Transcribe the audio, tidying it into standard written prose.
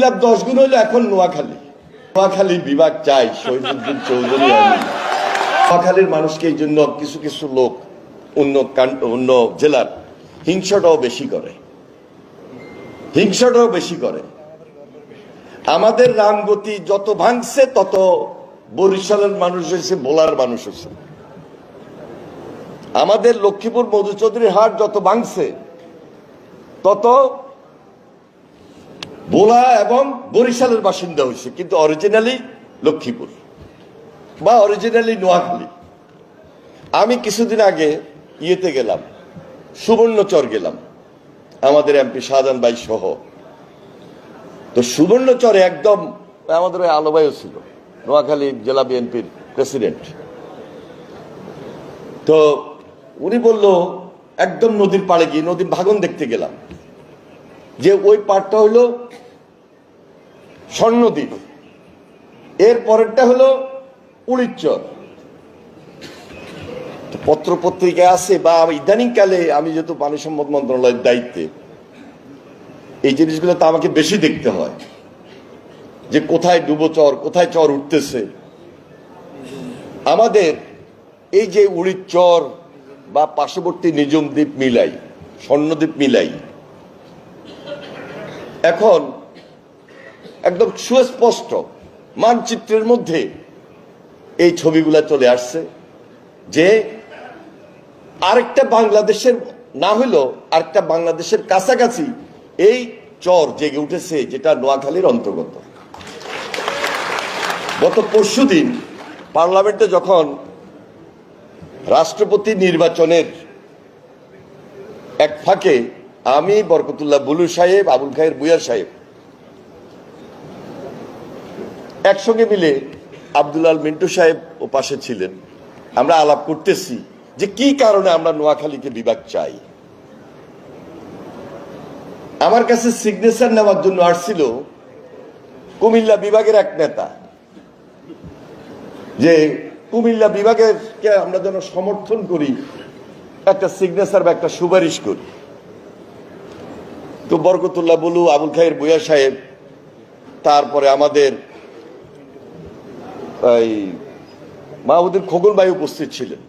লাভ 10 গুণ হইলো এখন নোয়াখালী বিভাগ চাই শহীদুদ্দিন চৌধুরী। নোয়াখালীর মানুষকে এই জন্য কিছু কিছু লোক অন্য জেলার হিংসাটাও বেশি করে। আমাদের রামগতি যত ভাঙছে তত বরিশালের মানুষ হয়েছে, ভোলার মানুষ হয়েছে। আমাদের লক্ষ্মীপুর মধুচৌধুরীর হাট যত ভাঙছে তত ভোলা এবং বরিশালের বাসিন্দা হয়েছে, কিন্তু অরিজিনালি লক্ষ্মীপুর বা অরিজিনালি নোয়াখালী। আমি কিছুদিন আগে ইয়েতে গেলাম, সুবর্ণচর গেলাম, আমাদের এমপি শাহজাহান ভাই সহ। তো সুবর্ণচরে একদম আমাদের ওই আলো ভাইও ছিল, নোয়াখালী জেলা বিএনপির প্রেসিডেন্ট। তো উনি বলল একদম নদীর পাড়ে গিয়ে নদীর ভাঙন দেখতে গেলাম, যে ওই পাড়টা হলো স্বর্ণদ্বীপ, এর পরেরটা হলো উড়িচ্চর। পত্র পত্রিকায় আছে বা ইদানিং কালে আমি যেহেতু পানি সম্পদ মন্ত্রণালয়ের দায়িত্বে, এই জিনিসগুলো তো আমাকে বেশি দেখতে হয়, যে কোথায় ডুবোচর, কোথায় চর উঠতেছে। আমাদের এই যে উড়িচ্চর বা পার্শ্ববর্তী নিজম দ্বীপ মিলাই, স্বর্ণদ্বীপ মিলাই, এখন একদম সুস্পষ্ট মানচিত্রের মধ্যে এই ছবিগুলা চলে আসছে, যে আরেকটা বাংলাদেশের না হলেও আরেকটা বাংলাদেশের কাছাকাছি এই চর জেগে উঠেছে, যেটা নোয়াখালীর অন্তর্গত। গত পরশুদিন পার্লামেন্টে যখন রাষ্ট্রপতি নির্বাচনের এক ফাঁকে আমি, বরকতুল্লাহ বুলু সাহেব, আবুল খায়ের বুয়ার সাহেব একসঙ্গে মিলে, আব্দুল আল মিন্টু সাহেব ও পাশে ছিলেন, আমরা আলাপ করতেছি যে কি কারণে আমরা নোয়াখালীকে বিভাগ চাই। আমার কাছে সিগনেচার নেওয়ার জন্য আসছিল কুমিল্লা বিভাগের এক নেতা, যে কুমিল্লা বিভাগের কে আমরা যেন সমর্থন করি, একটা সিগনেচার বা একটা সুপারিশ করি। তো বরকতুল্লাহ বুলু, আবুল খায়ের বুয়া সাহেব, তারপরে আমাদের মাহমুদুল খোকন ভাই উপস্থিত ছিলেন।